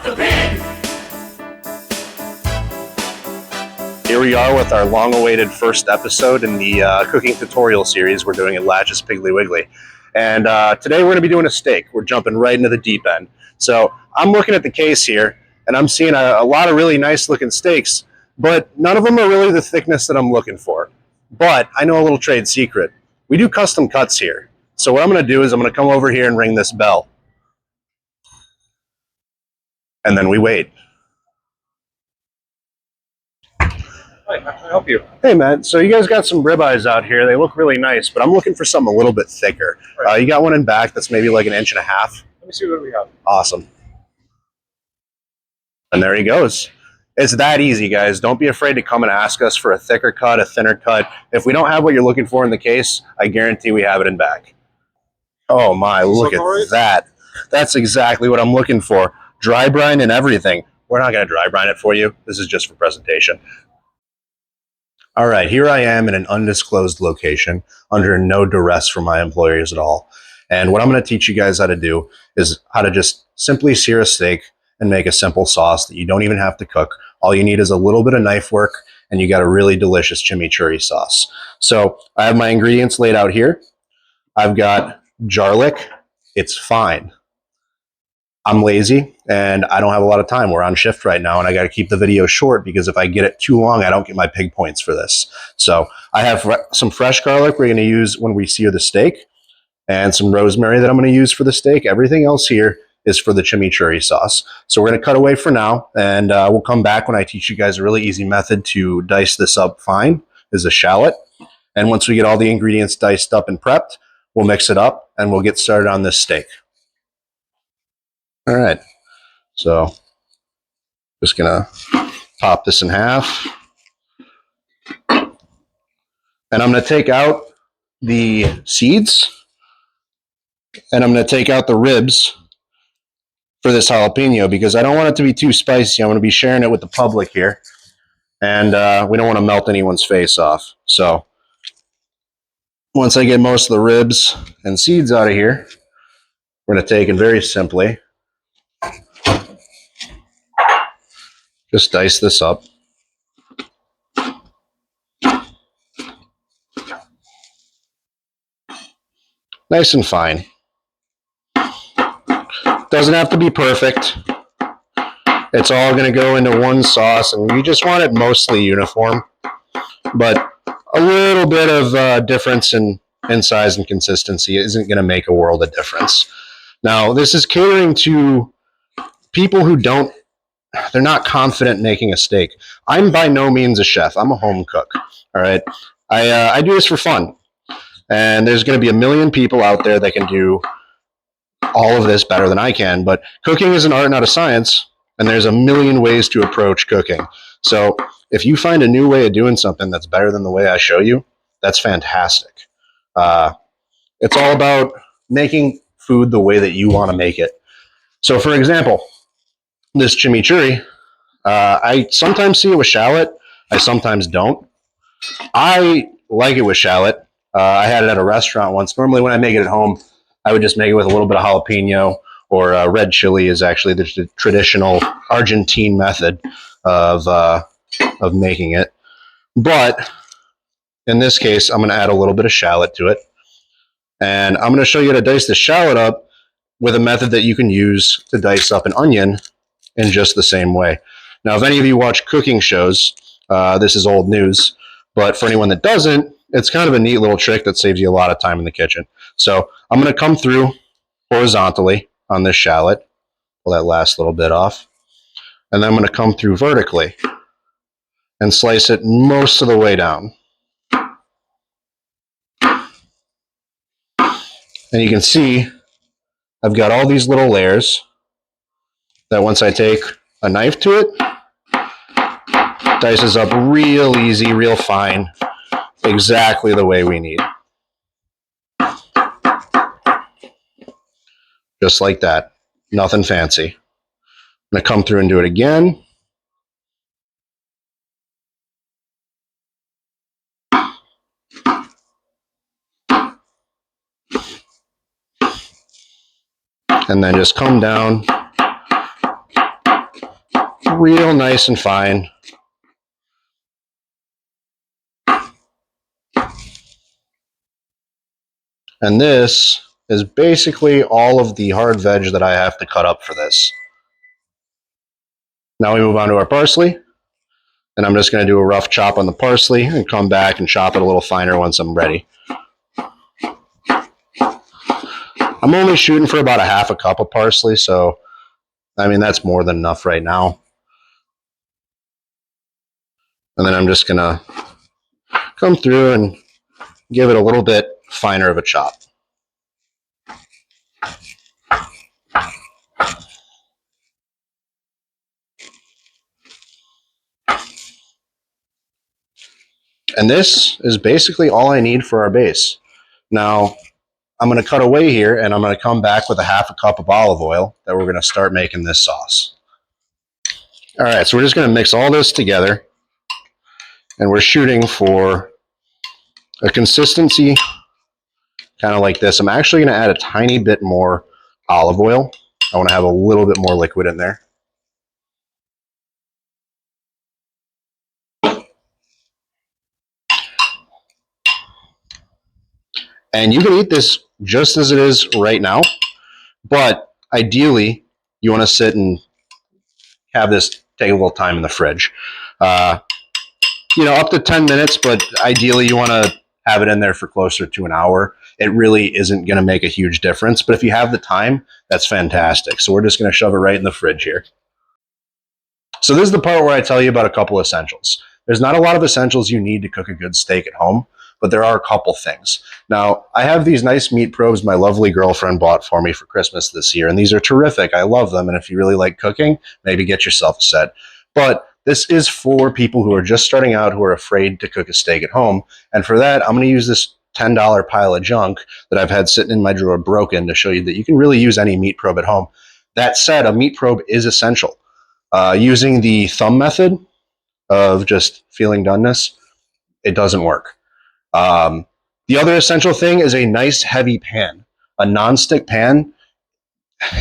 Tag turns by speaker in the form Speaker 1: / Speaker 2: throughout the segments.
Speaker 1: off the pig!
Speaker 2: Here we are with our long-awaited first episode in the cooking tutorial series we're doing at Laatsch's Piggly Wiggly. And today we're going to be doing a steak. We're jumping right into the deep end. So I'm looking at the case here, and I'm seeing a lot of really nice-looking steaks, but none of them are really the thickness that I'm looking for. But I know a little trade secret. We do custom cuts here. So what I'm going to do is I'm going to come over here and ring this bell. And then we wait.
Speaker 3: Hi, how can I help you?
Speaker 2: Hey, man. So you guys got some ribeyes out here. They look really nice, but I'm looking for something a little bit thicker.
Speaker 3: Right.
Speaker 2: You got one in back that's maybe like 1.5 inches.
Speaker 3: Let me see what we have.
Speaker 2: Awesome. And there he goes. It's that easy, guys. Don't be afraid to come and ask us for a thicker cut, a thinner cut. If we don't have what you're looking for in the case, I guarantee we have it in back. Oh my, look at that. That's exactly what I'm looking for. Dry brine and everything. We're not going to dry brine it for you. This is just for presentation. All right, here I am in an undisclosed location under no duress from my employers at all. And what I'm going to teach you guys how to do is how to just simply sear a steak and make a simple sauce that you don't even have to cook. All you need is a little bit of knife work, and you got a really delicious chimichurri sauce. So I have my ingredients laid out here. I've got garlic. It's fine. I'm lazy and I don't have a lot of time. We're on shift right now and I got to keep the video short because if I get it too long, I don't get my pig points for this. So I have some fresh garlic we're going to use when we sear the steak and some rosemary that I'm going to use for the steak. Everything else here is for the chimichurri sauce. So we're going to cut away for now and we'll come back when I teach you guys a really easy method to dice this up fine is a shallot. And once we get all the ingredients diced up and prepped, we'll mix it up and we'll get started on this steak. All right, so just gonna pop this in half. And I'm gonna take out the seeds and I'm gonna take out the ribs for this jalapeno because I don't want it to be too spicy. I'm gonna be sharing it with the public here. And we don't wanna melt anyone's face off. So once I get most of the ribs and seeds out of here, we're gonna take it very simply. Just dice this up. Nice and fine. Doesn't have to be perfect. It's all going to go into one sauce, and you just want it mostly uniform. But a little bit of difference in size and consistency isn't going to make a world of difference. Now, this is catering to people who they're not confident making a steak. I'm by no means a chef. I'm a home cook. All right. I do this for fun. And there's going to be a million people out there that can do all of this better than I can. But cooking is an art, not a science. And there's a million ways to approach cooking. So if you find a new way of doing something that's better than the way I show you, that's fantastic. It's all about making food the way that you want to make it. So for example, this chimichurri, I sometimes see it with shallot. I sometimes don't. I like it with shallot. I had it at a restaurant once. Normally when I make it at home, I would just make it with a little bit of jalapeno or red chili is actually the traditional Argentine method of making it. But in this case, I'm going to add a little bit of shallot to it. And I'm going to show you how to dice the shallot up with a method that you can use to dice up an onion in just the same way. Now, if any of you watch cooking shows, this is old news, but for anyone that doesn't, it's kind of a neat little trick that saves you a lot of time in the kitchen. So I'm going to come through horizontally on this shallot, pull that last little bit off, and then I'm going to come through vertically and slice it most of the way down. And you can see I've got all these little layers that once I take a knife to it, dices up real easy, real fine, exactly the way we need. Just like that. Nothing fancy. I'm going to come through and do it again. And then just come down real nice and fine. And this is basically all of the hard veg that I have to cut up for this. Now we move on to our parsley. And I'm just going to do a rough chop on the parsley and come back and chop it a little finer once I'm ready. I'm only shooting for about a half a cup of parsley, so I mean that's more than enough right now. And then I'm just going to come through and give it a little bit finer of a chop. And this is basically all I need for our base. Now, I'm going to cut away here and I'm going to come back with a half a cup of olive oil that we're going to start making this sauce. All right, so we're just going to mix all this together and we're shooting for a consistency kind of like this. I'm actually going to add a tiny bit more olive oil. I want to have a little bit more liquid in there. And you can eat this just as it is right now, but ideally you want to sit and have this take a little time in the fridge. Up to 10 minutes, but ideally you want to have it in there for closer to an hour. It really isn't going to make a huge difference, but if you have the time, that's fantastic. So we're just going to shove it right in the fridge here. So this is the part where I tell you about a couple essentials. There's not a lot of essentials you need to cook a good steak at home, but there are a couple things. Now, I have these nice meat probes my lovely girlfriend bought for me for Christmas this year, and these are terrific. I love them, and if you really like cooking, maybe get yourself a set. But this is for people who are just starting out, who are afraid to cook a steak at home, and for that, I'm going to use this $10 pile of junk that I've had sitting in my drawer broken to show you that you can really use any meat probe at home. That said, a meat probe is essential. Using the thumb method of just feeling doneness, it doesn't work. The other essential thing is a nice heavy pan. A nonstick pan,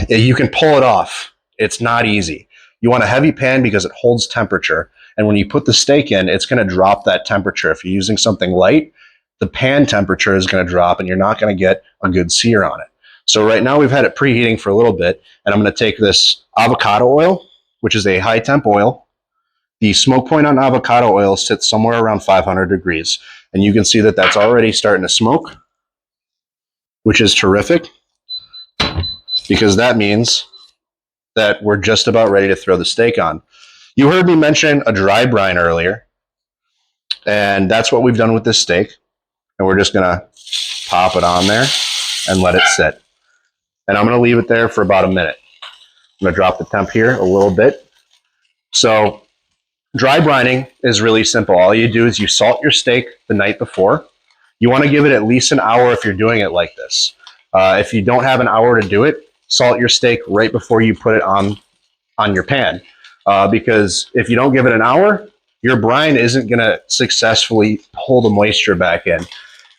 Speaker 2: you can pull it off. It's not easy. You want a heavy pan because it holds temperature. And when you put the steak in, it's going to drop that temperature. If you're using something light, the pan temperature is going to drop and you're not going to get a good sear on it. So right now we've had it preheating for a little bit, and I'm going to take this avocado oil, which is a high temp oil. The smoke point on avocado oil sits somewhere around 500 degrees. And you can see that that's already starting to smoke, which is terrific because that means that we're just about ready to throw the steak on. You heard me mention a dry brine earlier, and that's what we've done with this steak. And we're just going to pop it on there and let it sit. And I'm going to leave it there for about a minute. I'm going to drop the temp here a little bit. So dry brining is really simple. All you do is you salt your steak the night before. You want to give it at least an hour if you're doing it like this. If you don't have an hour to do it, salt your steak right before you put it on your pan. Because if you don't give it an hour, your brine isn't going to successfully pull the moisture back in.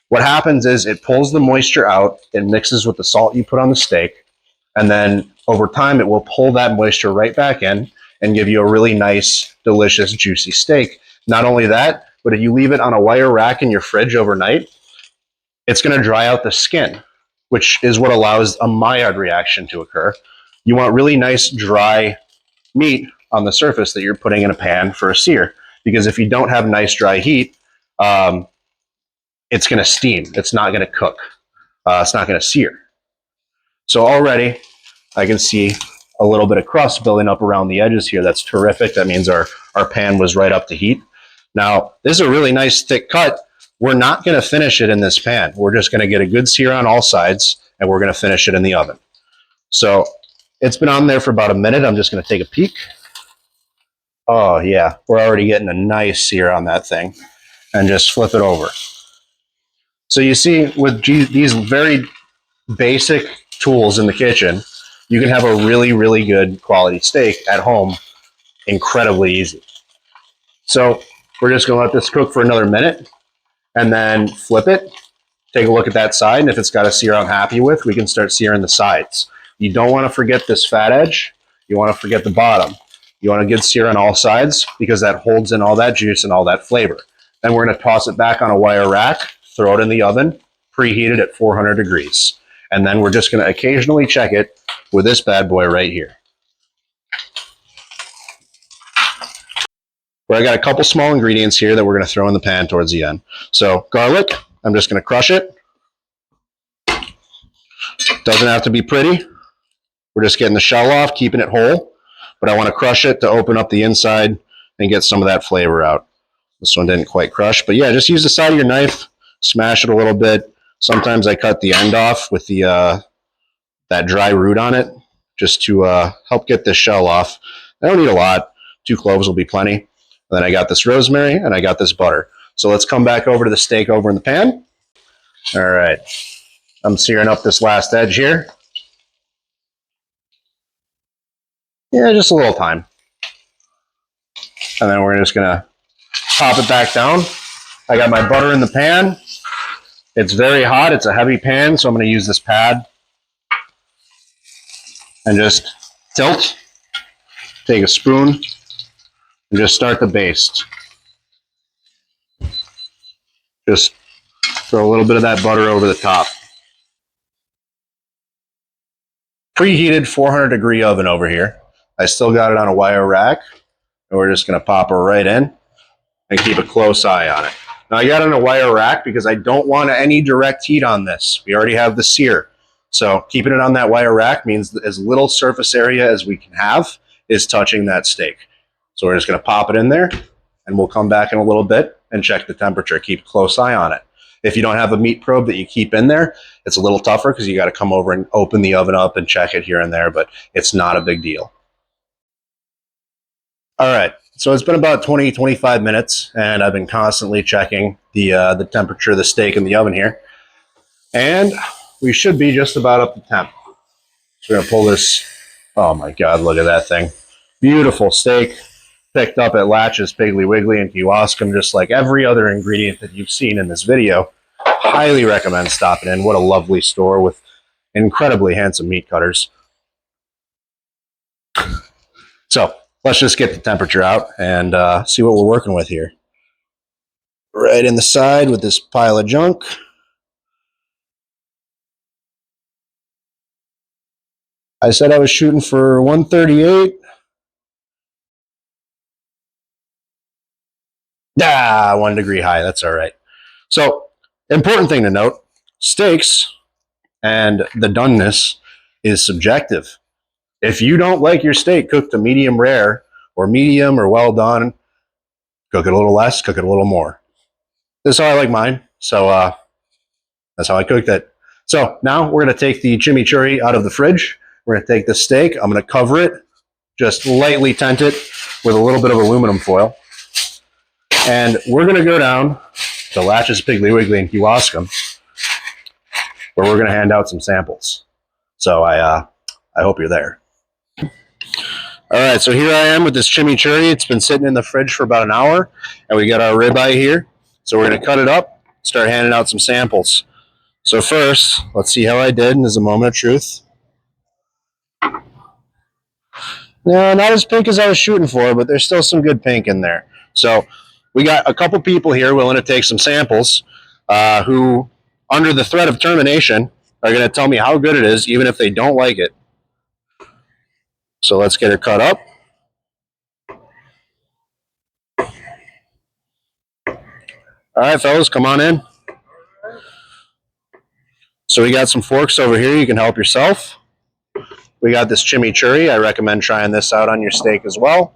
Speaker 2: What happens is it pulls the moisture out, it mixes with the salt you put on the steak, and then over time it will pull that moisture right back in and give you a really nice, delicious, juicy steak. Not only that, but if you leave it on a wire rack in your fridge overnight, it's going to dry out the skin, which is what allows a Maillard reaction to occur. You want really nice, dry meat on the surface that you're putting in a pan for a sear, because if you don't have nice, dry heat, it's going to steam. It's not going to cook. It's not going to sear. So already I can see a little bit of crust building up around the edges here. That's terrific. That means our pan was right up to heat. Now, this is a really nice thick cut. We're not going to finish it in this pan. We're just going to get a good sear on all sides, and we're going to finish it in the oven. So it's been on there for about a minute. I'm just going to take a peek. Oh, yeah. We're already getting a nice sear on that thing. And just flip it over. So you see, with these very basic tools in the kitchen, you can have a really, really good quality steak at home incredibly easy. So we're just going to let this cook for another minute and then flip it, take a look at that side, and if it's got a sear I'm happy with, we can start searing the sides. You don't want to forget this fat edge. You want to forget the bottom. You want a good sear on all sides because that holds in all that juice and all that flavor. Then we're going to toss it back on a wire rack, throw it in the oven, preheated at 400 degrees. And then we're just going to occasionally check it with this bad boy right here. Where I got a couple small ingredients here that we're going to throw in the pan towards the end. So garlic, I'm just going to crush it. Doesn't have to be pretty. We're just getting the shell off, keeping it whole. But I want to crush it to open up the inside and get some of that flavor out. This one didn't quite crush, but yeah, just use the side of your knife, smash it a little bit. Sometimes I cut the end off with the that dry root on it, just to help get the shell off. I don't need a lot. 2 cloves will be plenty. And then I got this rosemary and I got this butter. So let's come back over to the steak over in the pan. All right, I'm searing up this last edge here. Yeah, just a little time. And then we're just gonna pop it back down. I got my butter in the pan. It's very hot. It's a heavy pan, so I'm going to use this pad and just tilt. Take a spoon and just start to baste. Just throw a little bit of that butter over the top. Preheated 400-degree oven over here. I still got it on a wire rack, and we're just going to pop her right in and keep a close eye on it. Now I got it on a wire rack because I don't want any direct heat on this. We already have the sear. So keeping it on that wire rack means that as little surface area as we can have is touching that steak. So we're just going to pop it in there, and we'll come back in a little bit and check the temperature. Keep a close eye on it. If you don't have a meat probe that you keep in there, it's a little tougher because you got to come over and open the oven up and check it here and there, but it's not a big deal. All right, so it's been about 20, 25 minutes, and I've been constantly checking the temperature of the steak in the oven here. And we should be just about up to temp. So we're going to pull this. Oh my God, look at that thing. Beautiful steak. Picked up at Laatsch's Piggly Wiggly and Kewaskum, just like every other ingredient that you've seen in this video. Highly recommend stopping in. What a lovely store with incredibly handsome meat cutters. So let's just get the temperature out and see what we're working with here. Right in the side with this pile of junk. I said I was shooting for 138. 1 degree high. That's all right. So, important thing to note, steaks and the doneness is subjective. If you don't like your steak cooked to medium rare or medium or well done, cook it a little less, cook it a little more. This is how I like mine. So that's how I cooked it. So now we're going to take the chimichurri out of the fridge. We're going to take the steak. I'm going to cover it, just lightly tent it with a little bit of aluminum foil. And we're going to go down to Laatsch's Piggly Wiggly and Kewaskum, where we're going to hand out some samples. So I hope you're there. All right, so here I am with this chimichurri. It's been sitting in the fridge for about an hour, and we got our ribeye here. So we're going to cut it up, start handing out some samples. So first, let's see how I did, and there's a moment of truth. No, not as pink as I was shooting for, but there's still some good pink in there. So we got a couple people here willing to take some samples who, under the threat of termination, are going to tell me how good it is, even if they don't like it. So let's get her cut up. All right, fellas, come on in. So we got some forks over here. You can help yourself. We got this chimichurri. I recommend trying this out on your steak as well.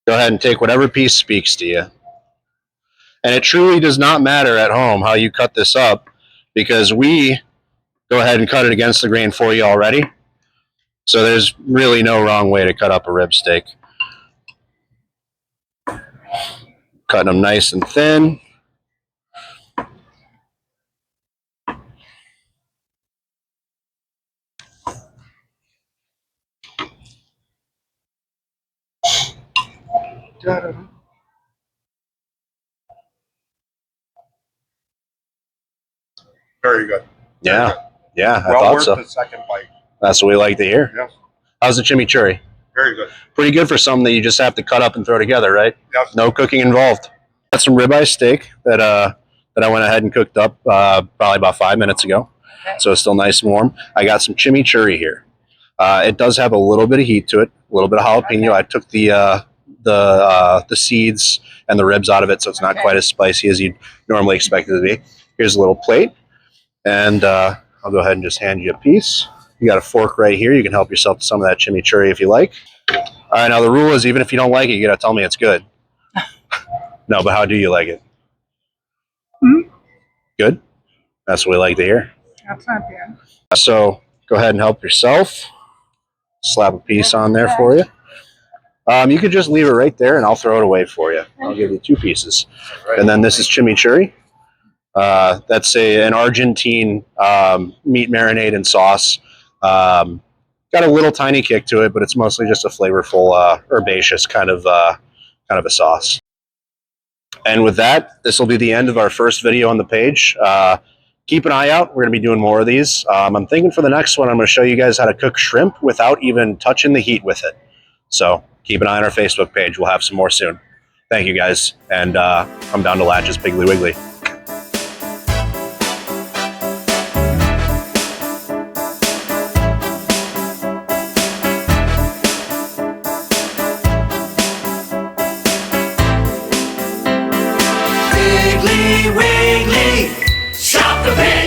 Speaker 2: Go ahead and take whatever piece speaks to you. And it truly does not matter at home how you cut this up, because we go ahead and cut it against the grain for you already. So there's really no wrong way to cut up a rib steak. Cutting them nice and thin.
Speaker 3: Very good.
Speaker 2: Yeah, yeah, I
Speaker 3: Well
Speaker 2: thought
Speaker 3: worth
Speaker 2: so.
Speaker 3: the second bite.
Speaker 2: That's what we like to hear.
Speaker 3: Yeah.
Speaker 2: How's the chimichurri?
Speaker 3: Very good.
Speaker 2: Pretty good for something that you just have to cut up and throw together, right?
Speaker 3: Yep.
Speaker 2: No cooking involved. Got some ribeye steak that I went ahead and cooked up probably about 5 minutes ago.
Speaker 1: Okay.
Speaker 2: So it's still nice and warm. I got some chimichurri here. It does have a little bit of heat to it, a little bit of jalapeno.
Speaker 1: Okay.
Speaker 2: I took the seeds and the ribs out of it, so it's not
Speaker 1: Okay.
Speaker 2: quite as spicy as you'd normally expect it to be. Here's a little plate, and I'll go ahead and just hand you a piece. You got a fork right here. You can help yourself to some of that chimichurri if you like. All right, now the rule is even if you don't like it, you got to tell me it's good. No, but how do you like it?
Speaker 1: Mhm.
Speaker 2: Good? That's what we like to hear.
Speaker 1: That's not bad.
Speaker 2: So go ahead and help yourself. Slap a piece on there for you. You could just leave it right there and I'll throw it away for you. I'll give you 2 pieces. And then this is chimichurri. That's an Argentine meat marinade and sauce. Got a little tiny kick to it, but it's mostly just a flavorful, herbaceous kind of a sauce. And with that, this will be the end of our first video on the page. Keep an eye out. We're going to be doing more of these. I'm thinking for the next one, I'm going to show you guys how to cook shrimp without even touching the heat with it. So keep an eye on our Facebook page. We'll have some more soon. Thank you, guys. And I'm down to Laatsch's Piggly Wiggly.
Speaker 4: Wiggly, Wiggly, stop the pain.